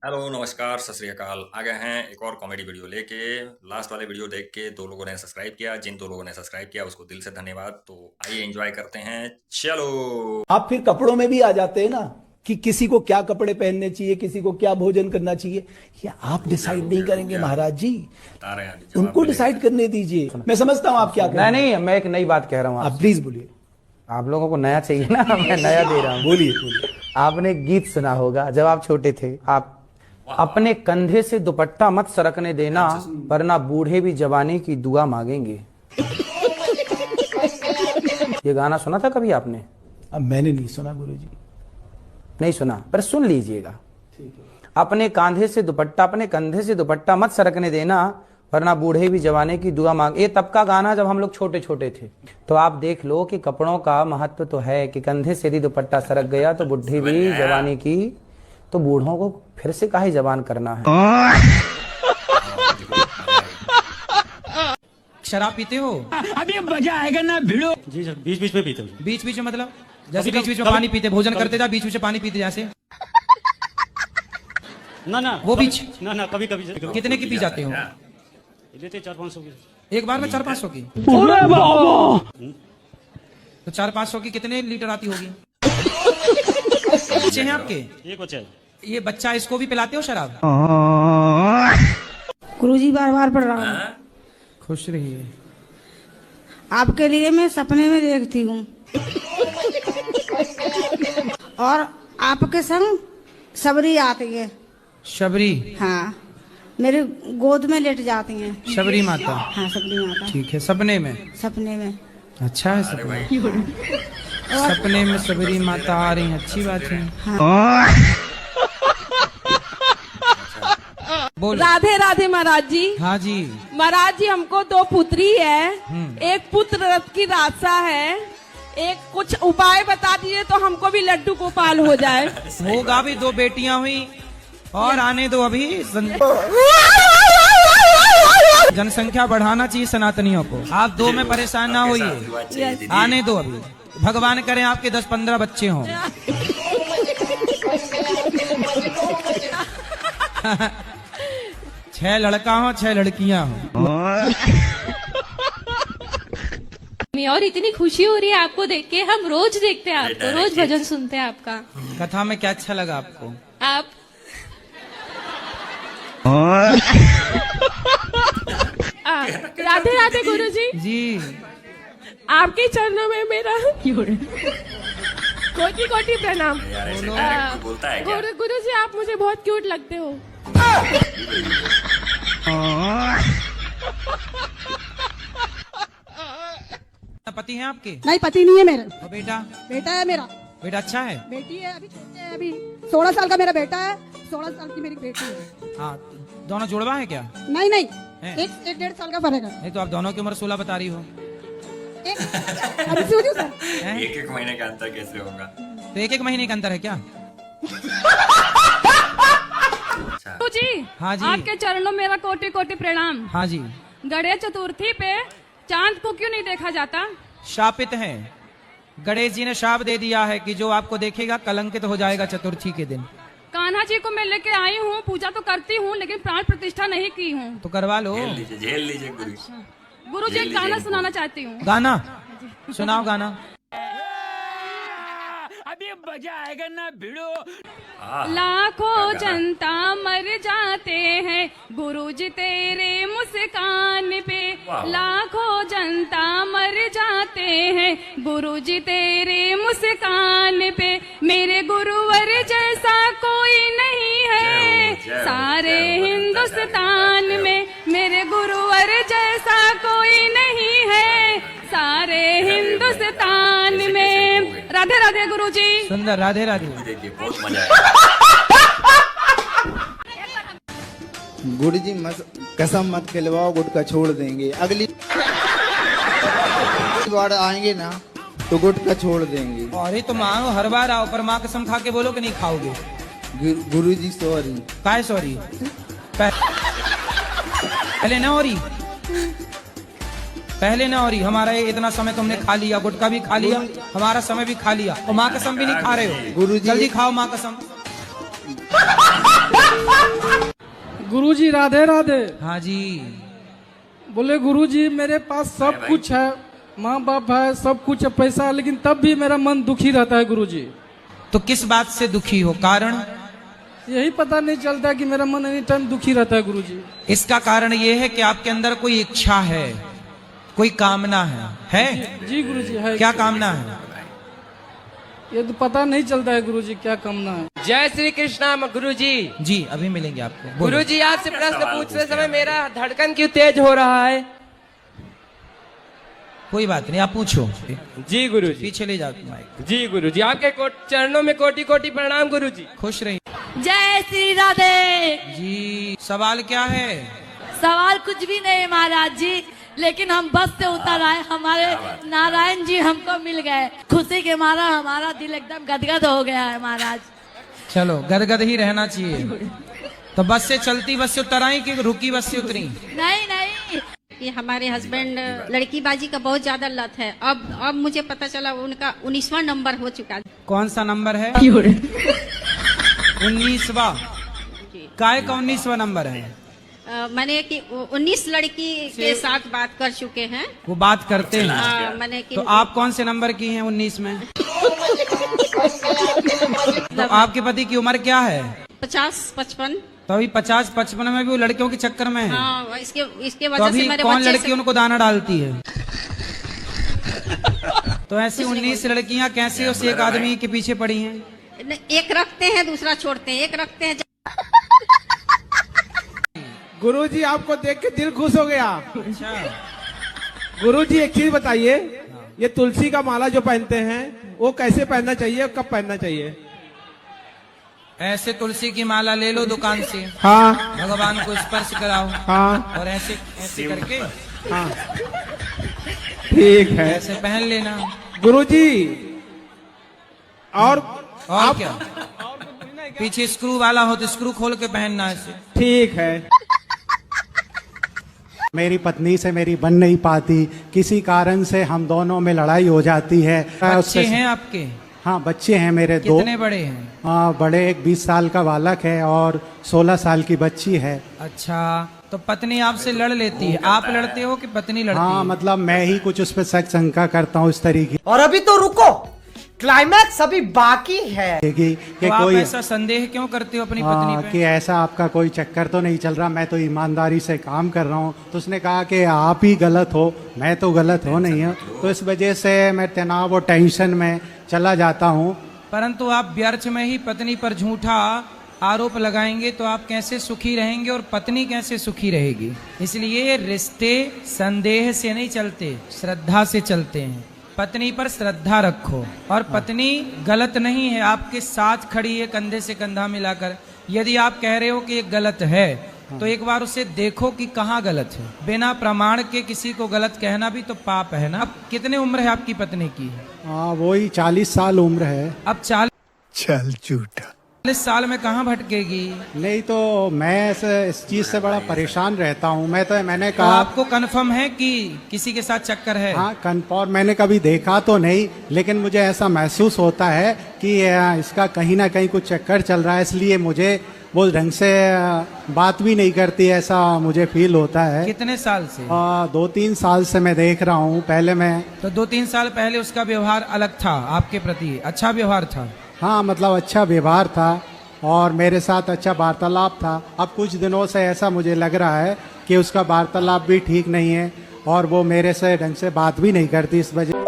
Hello नमस्कार सत श्री अकाल। आ गए हैं एक और कॉमेडी वीडियो लेके। लास्ट वाले वीडियो देख के दो लोगों ने सब्सक्राइब किया। जिन दो लोगों ने सब्सक्राइब किया उसको दिल से धन्यवाद। तो आइए एंजॉय करते हैं। चलो आप फिर कपड़ों में भी आ जाते हैं ना कि किसी को क्या कपड़े पहनने चाहिए, किसी को क्या भोजन करना चाहिए, ये आप डिसाइड नहीं करेंगे महाराज जी। बता रहे हैं अभी जवाब उनको मिलेगा। डिसाइड करने दीजिए। मैं समझता हूँ आप क्या कह रहे हैं। नहीं, मैं एक नई बात कह रहा हूँ। आप प्लीज बोलिए। आप लोगों को नया चाहिए ना, मैं नया दे रहा हूँ। बोलिए बोलिए। आपने एक गीत सुना होगा जब आप छोटे थे। आप अपने कंधे से दुपट्टा मत सरकने देना, वरना बूढ़े भी जवानी की दुआ मांगेंगे। ये गाना सुना था कभी आपने? अब मैंने नहीं सुना गुरुजी। नहीं सुना, पर सुन लीजिएगा। अपने कंधे से दुपट्टा मत सरकने देना, वरना बूढ़े भी जवानी की दुआ मांग। ये तब का गाना जब हम लोग छोटे छोटे थे। तो आप देख लो कि कपड़ों का महत्व तो है कि कंधे से यदि दुपट्टा सरक गया तो बुढ़ी भी जवानी की, तो बूढ़ों को फिर से काहे जवान करना है। शराब पीते हो? अभी मजा आएगा ना भिड़ो। जी सर, बीच बीच में पीते हूँ। बीच बीच में मतलब जैसे बीच बीच में पानी पीते, भोजन करते जा बीच बीच में पानी पीते जैसे ना वो बीच ना कभी कभी कितने की पी जाते हो? लेते 400-500 की। एक बार में 400-500 की? तो 400-500 की कितने लीटर आती होगी? बच्चे हैं आपके? एक बच्चा है। ये बच्चा, इसको भी पिलाते हो शराब? गुरुजी बार बार पढ़ रहा हूँ। खुश रहिए। आपके लिए मैं सपने में देखती हूँ और आपके संग सबरी आती है। शबरी? हाँ, मेरे गोद में लेट जाती हैं। शबरी माता? हाँ, सबरी माता। ठीक है, सपने में? सपने में। अच्छा है सपने। सपने में शबरी माता आ रही है, अच्छी बात है। बोल। राधे राधे महाराज जी। हाँ जी महाराज जी, हमको 2 पुत्री है। एक पुत्र रथ की रासा है, एक कुछ उपाय बता दीजिए तो हमको भी लड्डू गोपाल हो जाए। होगा भी, 2 बेटियां हुई और आने दो अभी। जनसंख्या बढ़ाना चाहिए सनातनियों को। आप 2 में परेशान ना होइए, आने दो अभी। भगवान करें आपके 10-15 बच्चे हों। 6 लड़का हो 6 लड़कियां हो। और इतनी खुशी हो रही है आपको देख के। हम रोज देखते हैं आपको, रोज भजन सुनते हैं आपका। कथा में क्या अच्छा लगा आपको? आप राधे राधे गुरुजी। जी आपके चरणों में मेरा कोटि कोटि प्रणाम। यार ऐसे direct बोलता है क्या? गुरुजी, आप मुझे बहुत क्यूट लगते हो। पति हैं आपके? नहीं, पति नहीं है मेरा। और बेटा? बेटा है मेरा। बेटा अच्छा है? बेटी है, अभी छोटे है। अभी 16 साल का मेरा बेटा है, 16 साल की मेरी बेटी है। हाँ, दोनों जुड़वा है क्या? नहीं नहीं, है? एक 1.5 साल का फर्क है। नहीं तो आप दोनों की उम्र 16 बता रही हो। अभी सोचो सर। हैं? एक महीने का अंतर कैसे होगा? तो 1-1 महीने का अंतर है क्या? गुरुजी, हाँ जी। आपके चरणों में मेरा कोटि कोटि प्रणाम। हाँ जी। गणेश चतुर्थी पे चांद को क्यों नहीं देखा जाता? शापित है। गणेश जी ने शाप दे दिया है कि जो आपको देखेगा कलंकित हो जाएगा चतुर्थी के दिन। कान्हा जी को मैं लेके आई हूँ, पूजा तो करती हूँ लेकिन प्राण प्रतिष्ठा नहीं की हूँ। तो करवा लो। झेल लीजिए गुरु। गुरुजी, एक गाना सुनाना चाहती हूँ। गाना सुनाओ, गाना। अभी मजा आएगा ना भिड़ो। लाखों जनता मर जाते हैं गुरुजी तेरे मुस्कान पे। लाखों जनता मर जाते हैं गुरुजी तेरे मुस्कान पे। मेरे गुरुवर जैसा कोई नहीं है सारे हिंदुस्तान में। मेरे गुरुवर जैसा कोई नहीं है सारे हिंदुस्तान में। राधे राधे गुरुजी। सुंदर, राधे राधे। देखिए बहुत मजा आया। गुड़ जी कसम मत खिलवाओ, गुटका छोड़ देंगे। अगली बार आएंगे ना तो गुटका छोड़ देंगे। अरे तो मानो हर बार आओ, पर माँ कसम खा के बोलो कि नहीं खाओगे। गुरु जी सॉरी। काय सॉरी? पहले ना हो रही, पहले ना हो रही। हमारा ये इतना समय तुमने खा लिया, गुटखा भी खा लिया, हमारा समय भी खा लिया, और माँ कसम भी नहीं खा रहे हो। गुरुजी जल्दी खाओ माँ कसम। गुरुजी राधे राधे। हाँ जी। बोले गुरुजी मेरे पास सब कुछ है, माँ बाप है, सब कुछ है, पैसा है, लेकिन तब भी मेरा मन दुखी रहता है गुरुजी। तो किस बात से दुखी हो, कारण? यही पता नहीं चलता कि मेरा मन एनी टाइम दुखी रहता है गुरुजी। इसका कारण ये है कि आपके अंदर कोई इच्छा है, कोई कामना है? जी गुरुजी है। क्या कामना है? ये तो पता नहीं चलता है गुरुजी क्या कामना है। जय श्री कृष्णा गुरुजी। जी अभी मिलेंगे आपको। गुरुजी आपसे प्रश्न पूछते समय मेरा धड़कन क्यों तेज हो रहा है? कोई बात नहीं, आप पूछो। जी गुरुजी। पीछे ले जाओ माइक। जी गुरुजी, आपके चरणों में कोटि कोटि प्रणाम गुरुजी। खुश रहिए। जय श्री राधे जी। सवाल क्या है? सवाल कुछ भी नहीं महाराज जी, लेकिन हम बस से उतर आए, हमारे नारायण जी हमको मिल गए, खुशी के मारा हमारा दिल एकदम गदगद हो गया है महाराज। चलो गदगद ही रहना चाहिए। तो बस से चलती बस से उतर आई कि रुकी बस से उतरी? नहीं नहीं, कि हमारे हस्बैंड लड़कीबाजी का बहुत ज्यादा लत है। अब मुझे पता चला उनका 19वां नंबर हो चुका है। कौन सा नंबर है? 19वां। काय का 19वां नंबर है? मैंने कि 19 लड़की के साथ बात कर चुके हैं। वो बात करते हैं। मैंने कि तो आप कौन से नंबर की हैं 19 में? तो आपके पति की उम्र क्या है? 50-55। तो अभी 50-55 में भी वो लड़कियों के चक्कर में है। हाँ, इसके तो वजह अभी से मेरे कौन बच्चे लड़की उनको दाना डालती है? तो ऐसी 19 लड़कियां कैसे उस एक आदमी के पीछे पड़ी हैं? एक रखते हैं दूसरा छोड़ते हैं, एक रखते हैं। गुरुजी आपको देख के दिल खुश हो गया। अच्छा। गुरुजी एक चीज बताइए, ये तुलसी का माला जो पहनते हैं वो कैसे पहनना चाहिए, कब पहनना चाहिए? ऐसे तुलसी की माला ले लो दुकान से। हाँ। भगवान को स्पर्श कराओ। हाँ। और ऐसे ऐसे करके। हाँ। ठीक है, ऐसे पहन लेना। गुरुजी और आप क्या पीछे स्क्रू वाला हो तो स्क्रू खोल के पहनना ऐसे। ठीक है। मेरी पत्नी से मेरी बन नहीं पाती, किसी कारण से हम दोनों में लड़ाई हो जाती है। बच्चे हैं आपके? हाँ बच्चे हैं मेरे। दो। कितने बड़े हैं? बड़े एक 20 साल का बालक है और 16 साल की बच्ची है। अच्छा, तो पत्नी आपसे लड़ लेती है, आप लड़ते हो कि पत्नी लड़ती है? हाँ मतलब मैं ही कुछ उस पर शक शंका करता हूँ इस तरीके। और अभी तो रुको, क्लाइमैक्स अभी बाकी है। कि तो आप कोई ऐसा संदेह क्यों करते हो अपनी पत्नी पे? कि ऐसा आपका कोई चक्कर तो नहीं चल रहा, मैं तो ईमानदारी से काम कर रहा हूँ। तो उसने कहा कि आप ही गलत हो, मैं तो गलत हो नहीं हूँ। तो इस वजह से मैं तनाव और टेंशन में चला जाता हूँ। परंतु आप व्यर्थ में ही पत्नी पर झूठा आरोप लगाएंगे तो आप कैसे सुखी रहेंगे और पत्नी कैसे सुखी रहेगी? इसलिए रिश्ते संदेह से नहीं चलते, श्रद्धा से चलते हैं। पत्नी पर श्रद्धा रखो, और पत्नी गलत नहीं है, आपके साथ खड़ी है कंधे से कंधा मिलाकर। यदि आप कह रहे हो कि ये गलत है तो एक बार उसे देखो कि कहाँ गलत है। बिना प्रमाण के किसी को गलत कहना भी तो पाप है ना। अब कितने उम्र है आपकी पत्नी की? वही 40 साल उम्र है। अब 40 चल झूठा 40 साल में कहाँ भटकेगी? नहीं तो मैं इस चीज से बड़ा परेशान रहता हूँ। मैंने तो कहा आपको कन्फर्म है कि किसी के साथ चक्कर है? हाँ कन्फर्म, मैंने कभी देखा तो नहीं, लेकिन मुझे ऐसा महसूस होता है कि इसका कहीं ना कहीं कुछ चक्कर चल रहा है, इसलिए मुझे वो ढंग से बात भी नहीं करती, ऐसा मुझे फील होता है। कितने साल से? 2-3 साल से मैं देख रहा हूँ। पहले मैं तो 2-3 साल पहले उसका व्यवहार अलग था आपके प्रति, अच्छा व्यवहार था? हाँ मतलब अच्छा व्यवहार था और मेरे साथ अच्छा वार्तालाप था। अब कुछ दिनों से ऐसा मुझे लग रहा है कि उसका वार्तालाप भी ठीक नहीं है और वो मेरे से ढंग से बात भी नहीं करती। इस वजह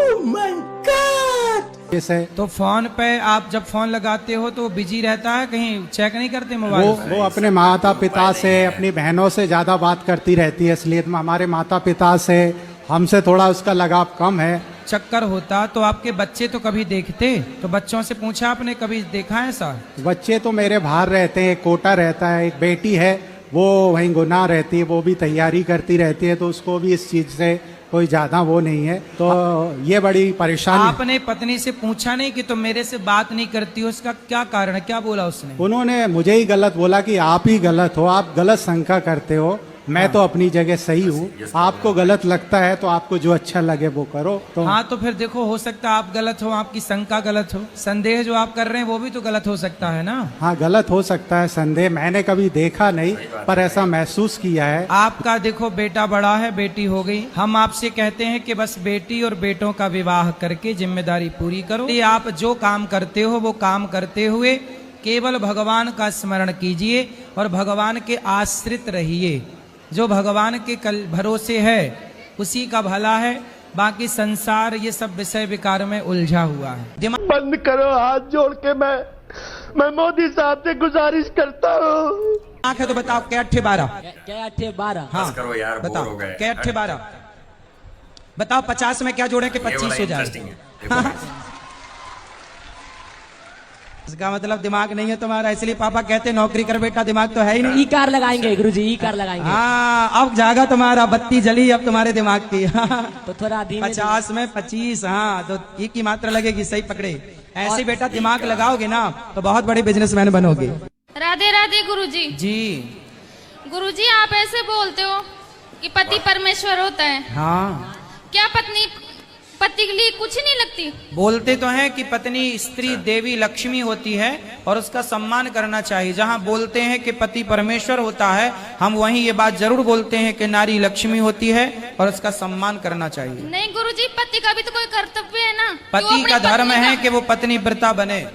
से तो फोन पे आप जब फोन लगाते हो तो बिजी रहता है, कहीं चेक नहीं करते मोबाइल? वो अपने माता पिता से, अपनी बहनों से ज्यादा बात करती रहती है, इसलिए हमारे माता पिता से हमसे थोड़ा उसका लगाव कम है। चक्कर होता तो आपके बच्चे तो कभी देखते? तो बच्चों से पूछा आपने, कभी देखा है ऐसा? बच्चे तो मेरे बाहर रहते हैं, एक कोटा रहता है, एक बेटी है वो वहीं गुना रहती है, वो भी तैयारी करती रहती है, तो उसको भी इस चीज से कोई ज्यादा वो नहीं है। तो ये बड़ी परेशानी। आपने पत्नी से पूछा नहीं कि तुम मेरे से बात नहीं करती हो, इसका क्या कारण है? क्या बोला उसने? उन्होंने मुझे ही गलत बोला कि आप ही गलत हो, आप गलत शंका करते हो मैं तो अपनी जगह सही हूँ, आपको गलत लगता है तो आपको जो अच्छा लगे वो करो। तो हाँ तो फिर देखो, हो सकता है आप गलत हो, आपकी शंका गलत हो, संदेह जो आप कर रहे हैं वो भी तो गलत हो सकता है ना। हाँ गलत हो सकता है संदेह, मैंने कभी देखा नहीं पर ऐसा महसूस किया है। आपका देखो बेटा बड़ा है, बेटी हो गई, हम आपसे कहते हैं कि बस बेटी और बेटों का विवाह करके जिम्मेदारी पूरी करो। ये आप जो काम करते हो वो काम करते हुए केवल भगवान का स्मरण कीजिए और भगवान के आश्रित रहिए। जो भगवान के कल भरोसे है उसी का भला है, बाकी संसार ये सब विषय विकार में उलझा हुआ है। बंद करो, हाथ जोड़ के मैं मोदी साहब से गुजारिश करता हूँ। आंख है तो बताओ, क्या 8-12? क्या 8-12? हाँ करो यार, बोर बताओ हो गए। क्या 8-12? बताओ 50 में क्या जोड़े कि 25 हो जाए? इसका मतलब दिमाग नहीं है तुम्हारा, इसलिए पापा कहते नौकरी कर बेटा, दिमाग तो है ही नहीं। ई कार लगाएंगे गुरुजी, ई कार लगाएंगे। हाँ अब जागा तुम्हारा, बत्ती जली अब तुम्हारे दिमाग की। तो थोड़ा 50 में 25, हाँ तो ई की मात्रा लगेगी, सही पकड़े। ऐसे बेटा दिमाग लगाओगे ना तो बहुत बड़े बिजनेसमैन बनोगे। राधे राधे गुरुजी। जी गुरुजी, आप ऐसे बोलते हो कि पति परमेश्वर होता है, हाँ, क्या पत्नी पति के लिए कुछ नहीं लगती? बोलते तो हैं कि पत्नी स्त्री देवी लक्ष्मी होती है और उसका सम्मान करना चाहिए। जहाँ बोलते हैं कि पति परमेश्वर होता है, हम वहीं ये बात जरूर बोलते हैं कि नारी लक्ष्मी होती है और उसका सम्मान करना चाहिए। नहीं गुरुजी, पति का भी तो कोई कर्तव्य है ना। पति का धर्म है कि वो पत्नी व्रता बने।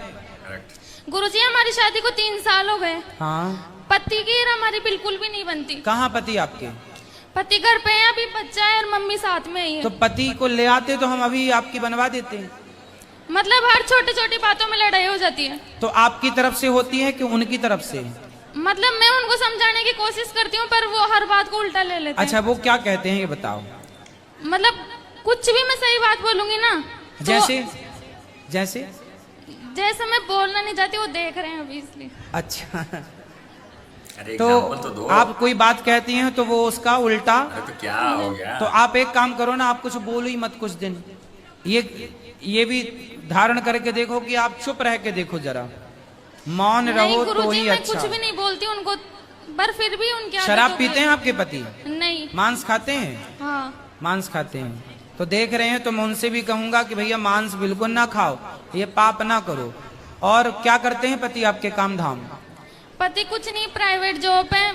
गुरुजी, हमारी शादी को 3 साल हो गए, हाँ, पति की और हमारी बिल्कुल भी नहीं बनती। कहाँ पति आपके? पति घर पे है, अभी बच्चा है और मम्मी साथ में ही है। तो पति को ले आते तो हम अभी आपकी बनवा देते हैं। मतलब हर छोटी छोटी बातों में लड़ाई हो जाती है। तो आपकी तरफ से होती है कि उनकी तरफ से? मतलब मैं उनको समझाने की कोशिश करती हूँ पर वो हर बात को उल्टा ले लेते हैं। अच्छा, वो क्या कहते हैं ये बताओ। मतलब कुछ भी मैं सही बात बोलूंगी ना तो जैसे जैसे जैसे मैं बोलना नहीं चाहती, वो देख रहे हैं अभी इसलिए। अच्छा तो तो आप कोई बात कहती हैं तो वो उसका उल्टा। तो क्या हो गया? तो आप एक काम करो ना, आप कुछ बोलो ही मत कुछ दिन। ये भी धारण करके देखो कि आप चुप रह के देखो, जरा मौन रहो तो ही मैं अच्छा। कुछ भी नहीं बोलती उनको, पर फिर भी उनके शराब पीते हैं आपके पति? नहीं। मांस खाते हैं? हाँ मांस खाते हैं। तो देख रहे हैं तो मैं उनसे भी कहूंगा कि भैया मांस बिल्कुल ना खाओ, ये पाप ना करो। और क्या करते हैं पति आपके काम धाम? पति कुछ नहीं, प्राइवेट जॉब है,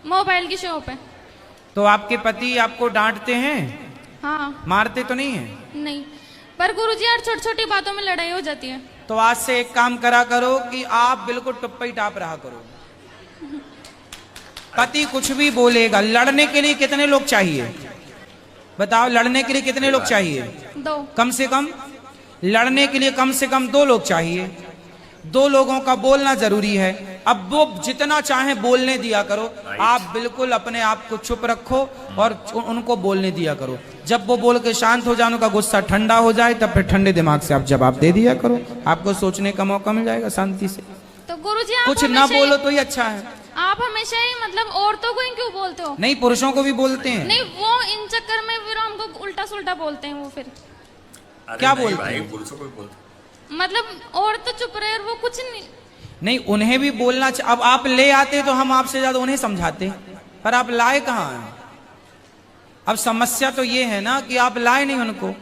मोबाइल की शॉप है। तो आपके पति आपको डांटते हैं? हाँ। मारते तो नहीं है? नहीं, पर गुरुजी यार छोटी छोटी बातों में लड़ाई हो जाती है। तो आज से एक काम करा करो कि आप बिल्कुल टुप्पा ही टाप रहा करो। पति कुछ भी बोलेगा, लड़ने के लिए कितने लोग चाहिए बताओ? लड़ने के लिए कितने लोग चाहिए? 2। कम से कम लड़ने के लिए कम से कम 2 लोग चाहिए। 2 लोगों का बोलना जरूरी है। अब वो जितना चाहे बोलने दिया करो, आप बिल्कुल अपने आप को चुप रखो और उनको बोलने दिया करो। जब वो बोल के शांत हो जाए, उनका गुस्सा ठंडा हो जाए, तब फिर ठंडे दिमाग से आप जवाब दे दिया करो। आपको सोचने का मौका मिल जाएगा शांति से। तो गुरुजी आप कुछ ना बोलो तो ही अच्छा है। आप हमेशा ही मतलब औरतों को ही क्यों बोलते हो? नहीं, पुरुषों को भी बोलते हैं। नहीं, वो इन चक्कर में फिर हमको उल्टा सुल्टा बोलते हैं। वो फिर क्या बोलते भाई, हैं? पुरुषों को भी बोलते। मतलब औरत तो चुप रहे और वो कुछ नहीं, उन्हें भी बोलना। अब आप ले आते तो हम आपसे ज्यादा उन्हें समझाते, पर आप लाए कहाँ हैं? अब समस्या तो ये है ना कि आप लाए नहीं उनको,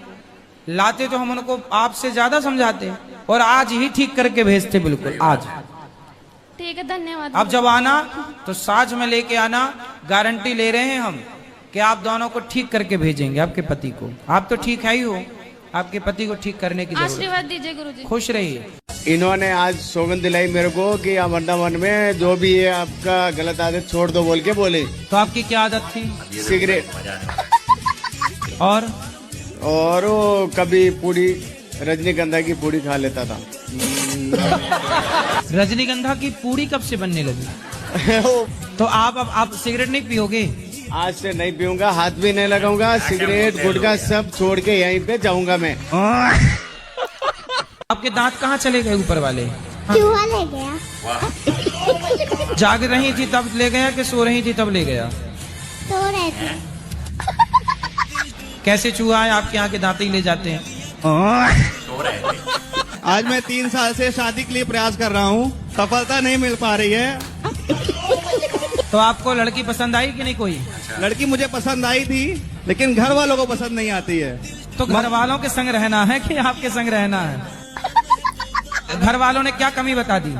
लाते तो हम उनको आपसे ज्यादा समझाते और आज ही ठीक करके भेजते। बिल्कुल आज। ठीक है, धन्यवाद। अब जब आना तो साथ में लेके आना, गारंटी ले रहे हैं हम कि आप दोनों को ठीक करके भेजेंगे आपके पति को। आप तो ठीक है ही हो, आपके पति को ठीक करने की जरूरत है। आशीर्वाद दीजिए गुरुजी। खुश रहिए। इन्होंने आज सौगंध दिलाई मेरे को कि वृंदावन में जो भी है आपका गलत आदत छोड़ दो बोल के बोले। तो आपकी क्या आदत थी? सिगरेट। और वो कभी पूरी रजनीगंधा की पूरी खा लेता था। रजनीगंधा की पूरी कब से बनने लगी? तो आप सिगरेट नहीं पियोगे? आज से नहीं पीऊंगा, हाथ भी नहीं लगाऊंगा, सिगरेट गुटखा सब छोड़ के यहीं पे जाऊंगा मैं। आपके दांत कहाँ चले गए ऊपर वाले? चूहा ले गया। जाग रही थी तब ले गया कि सो रही थी तब ले गया? सो रहे थे। कैसे चूहा है आपके यहाँ के दांत ही ले जाते हैं? आज मैं 3 साल से शादी के लिए प्रयास कर रहा हूँ, सफलता नहीं मिल पा रही है। तो आपको लड़की पसंद आई कि नहीं कोई? लड़की मुझे पसंद आई थी, लेकिन घर वालों को पसंद नहीं आती है। तो घर वालों के संग रहना है कि आपके संग रहना है? घर वालों ने क्या कमी बता दी?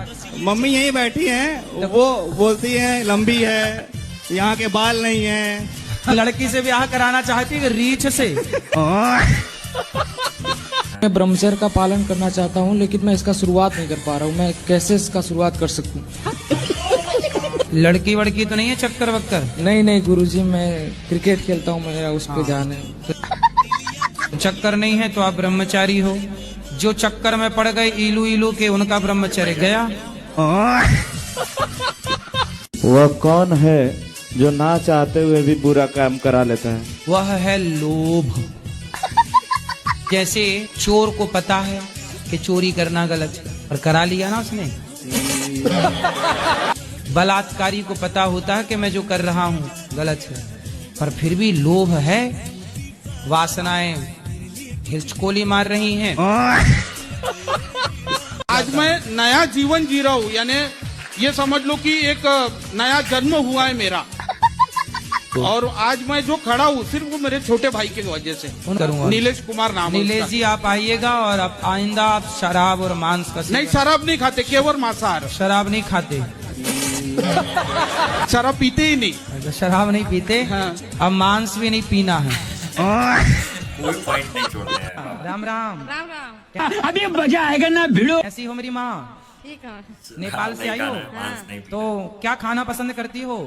मम्मी यहीं बैठी हैं, वो बोलती हैं लंबी है, यहाँ के बाल नहीं है। लड़की से ब्याह कराना चाहती है रीछ से। मैं ब्रह्मचर्य का पालन करना चाहता हूँ, लेकिन मैं इसका शुरुआत नहीं कर पा रहा हूँ। मैं कैसे इसका शुरुआत कर सकूँ? लड़की वड़की तो नहीं है चक्कर वक्कर? नहीं नहीं गुरुजी, मैं क्रिकेट खेलता हूँ, मेरा उस पे ध्यान है। चक्कर नहीं है तो आप ब्रह्मचारी हो। जो चक्कर में पड़ गए इलू इलू के, उनका ब्रह्मचर्य गया। वह कौन है जो ना चाहते हुए भी बुरा काम करा लेता है? वह है लोभ। जैसे चोर को पता है कि चोरी करना गलत है, और करा लिया ना उसने। बलात्कारी को पता होता है कि मैं जो कर रहा हूँ गलत है, पर फिर भी लोभ है, वासनाएं हिचकोली मार रही हैं। आज मैं नया जीवन जी रहा हूँ, यानी ये समझ लो कि एक नया जन्म हुआ है मेरा। और आज मैं जो खड़ा हूँ सिर्फ वो मेरे छोटे भाई के वजह से। नीलेश कुमार नाम है। नीलेश जी आप आइएगा, और आप आइंदा आप शराब और मांस का नहीं, शराब नहीं खाते, केवल मांसाहार। शराब नहीं खाते? शराब पीते ही नहीं। शराब नहीं पीते? हाँ। अब मांस भी नहीं पीना है। कोई पॉइंट नहीं छोड़ रहे हैं। राम राम। राम राम। अभी मजा आएगा ना भिड़ो। ऐसी हो मेरी माँ? ठीक है। नेपाल से आई हो? तो क्या खाना पसंद करती हो?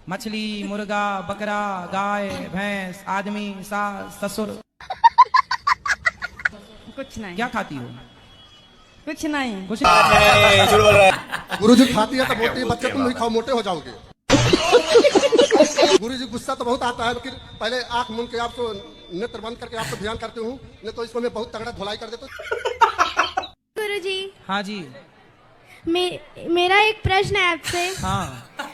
मछली, मुर्गा, बकरा, गाय, भैंस, आदमी, सास, ससुर? कुछ नहीं। क्या खाती हो? कुछ नहीं। कुछ गुरुजी खाती है तो बोलती है बच्चे तुम नहीं खाओ, मोटे हो जाओगे। गुरुजी गुस्सा तो बहुत आता है, लेकिन पहले आंख मूंद के आपको नेत्र बंद करके आपको ध्यान करती हूँ, नहीं तो इसको मैं बहुत तगड़ा धुलाई कर देता हूँ। गुरुजी। हाँ जी। मेरा एक प्रश्न है आपसे। हाँ।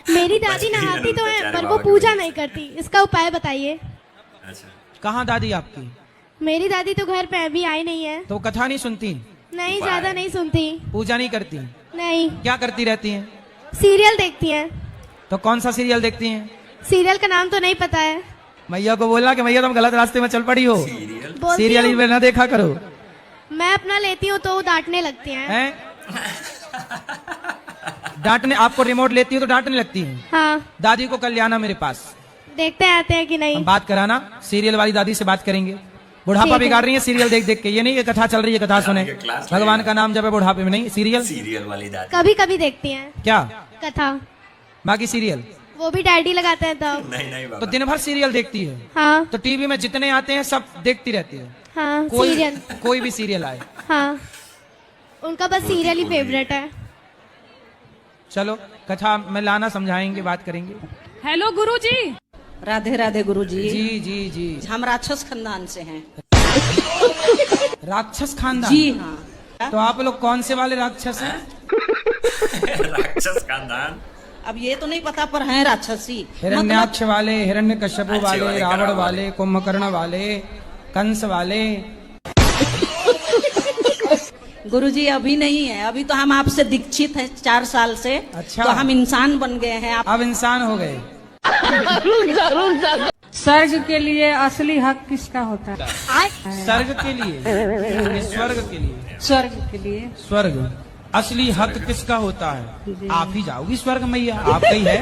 मेरी दादी नहाती तो है पर वो पूजा नहीं करती, इसका उपाय बताइए। अच्छा। कहाँ दादी आपकी? मेरी दादी तो घर पे अभी आई नहीं है। तो कथा नहीं सुनती? नहीं, ज्यादा नहीं सुनती। पूजा नहीं करती? नहीं। क्या करती रहती हैं? सीरियल देखती हैं। तो कौन सा सीरियल देखती हैं? सीरियल का नाम तो नहीं पता है। मैया को बोला कि मैया तुम गलत रास्ते में चल पड़ी हो, सीरियल ना देखा करो। मैं अपना लेती हूँ तो वो डांटने लगती हैं। डांटने? आपको रिमोट लेती हो तो डांटने लगती है? हाँ। दादी को कल लाना मेरे पास, देखते आते हैं कि नहीं। हम बात कराना, सीरियल वाली दादी से बात करेंगे। बुढ़ापा बिगाड़ रही है सीरियल देख देख के। ये नहीं ये कथा चल रही है, कथा सुने, भगवान का नाम जब है बुढ़ापे में नहीं। सीरियल वाली दादी कभी कभी देखती हैं। क्या? कथा। बाकी सीरियल वो भी डैडी लगाते हैं तब। नहीं तो दिन भर सीरियल देखती है? हाँ। तो टीवी में जितने आते हैं सब देखती रहती है? हाँ, सीरियल। कोई भी सीरियल आए? हाँ, उनका बस सीरियल ही फेवरेट है। चलो कथा में लाना, समझाएंगे, बात करेंगे। हेलो गुरुजी। राधे राधे गुरुजी। जी जी जी। हम राक्षस खानदान से हैं। राक्षस खानदान? जी हाँ। तो आप लोग कौन से वाले राक्षस हैं? राक्षस खानदान? अब ये तो नहीं पता, पर हैं राक्षसी। हिरण्याक्ष वाले, हिरण्यकश्यप वाले, रावण वाले, कुंभकर्ण वाले, कंस वाले। गुरुजी अभी नहीं है, अभी तो हम आपसे दीक्षित हैं 4 साल से। अच्छा। तो हम इंसान बन गए हैं। अब इंसान हो गए। स्वर्ग के लिए असली हक किसका होता है? स्वर्ग के लिए? स्वर्ग के लिए? स्वर्ग के लिए। स्वर्ग असली हक किसका होता है? आप ही जाओगी स्वर्ग मैया, आपका ही है।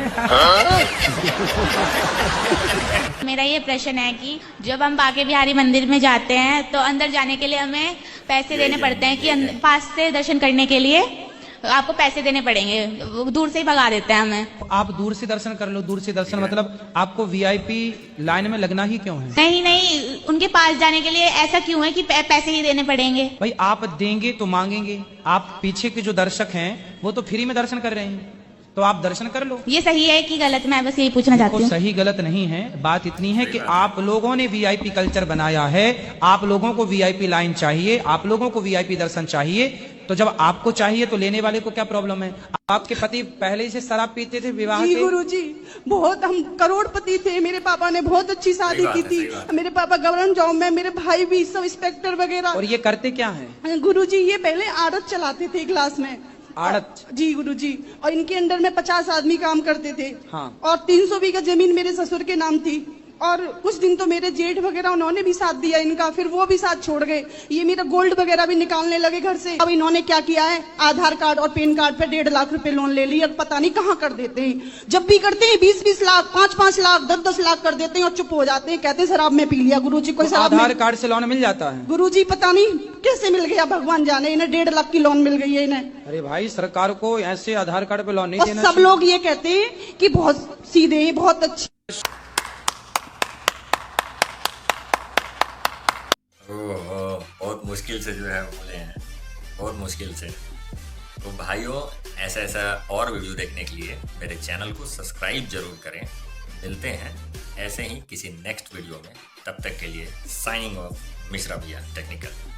मेरा ये प्रश्न है कि जब हम बांके बिहारी मंदिर में जाते हैं तो अंदर जाने के लिए हमें पैसे देने पड़ते हैं कि पास से दर्शन करने के लिए आपको पैसे देने पड़ेंगे, दूर से ही भगा देते हैं हमें। आप दूर से दर्शन कर लो। दूर से दर्शन मतलब आपको वीआईपी लाइन में लगना ही क्यों है? नहीं नहीं, उनके पास जाने के लिए ऐसा क्यों है कि पैसे ही देने पड़ेंगे? भाई आप देंगे तो मांगेंगे। आप पीछे के जो दर्शक हैं वो तो फ्री में दर्शन कर रहे हैं, तो आप दर्शन कर लो। ये सही है कि गलत? मैं बस यही पूछना चाहती हूँ। सही गलत नहीं है, बात इतनी है कि आप लोगों ने वीआईपी कल्चर बनाया है। आप लोगों को वीआईपी लाइन चाहिए, आप लोगों को वीआईपी दर्शन चाहिए। तो जब आपको चाहिए तो लेने वाले को क्या प्रॉब्लम है? आपके पति पहले से शराब पीते थे विवाह जी के? गुरुजी, बहुत हम करोड़पति थे। मेरे पापा ने बहुत अच्छी शादी की थी। मेरे पापा गवर्नमेंट जॉब में, मेरे भाई भी सब इंस्पेक्टर वगैरह। और ये करते क्या है? गुरुजी ये पहले आड़त चलाते थे क्लास में, आड़त। जी गुरुजी, और इनके अंडर में 50 आदमी काम करते थे। हाँ। और 300 बीघा जमीन मेरे ससुर के नाम थी। और कुछ दिन तो मेरे जेठ वगैरह उन्होंने भी साथ दिया इनका, फिर वो भी साथ छोड़ गए। ये मेरा गोल्ड वगैरह भी निकालने लगे घर से। अब इन्होंने क्या किया है, आधार कार्ड और पैन कार्ड पे 1.5 लाख रुपए लोन ले लिया और पता नहीं कहाँ कर देते हैं। जब भी करते हैं 20-20 लाख, 5-5 लाख, 10-10 लाख कर देते हैं और चुप हो जाते हैं, कहते हैं शराब में पी लिया। गुरुजी कोई शराब आधार कार्ड से लोन मिल जाता है? गुरुजी पता नहीं कैसे मिल गया, भगवान जाने। इन्हें 1.5 लाख की लोन मिल गई है इन्हें। अरे भाई, सरकार को ऐसे आधार कार्ड पे लोन नहीं देना सब लोग ये कहते हैं कि बहुत सीधे, बहुत अच्छे। बहुत मुश्किल से जो है बोले हैं, बहुत मुश्किल से। तो भाइयों, ऐसा और वीडियो देखने के लिए मेरे चैनल को सब्सक्राइब जरूर करें। मिलते हैं ऐसे ही किसी नेक्स्ट वीडियो में, तब तक के लिए साइनिंग ऑफ, मिश्रा भैया टेक्निकल।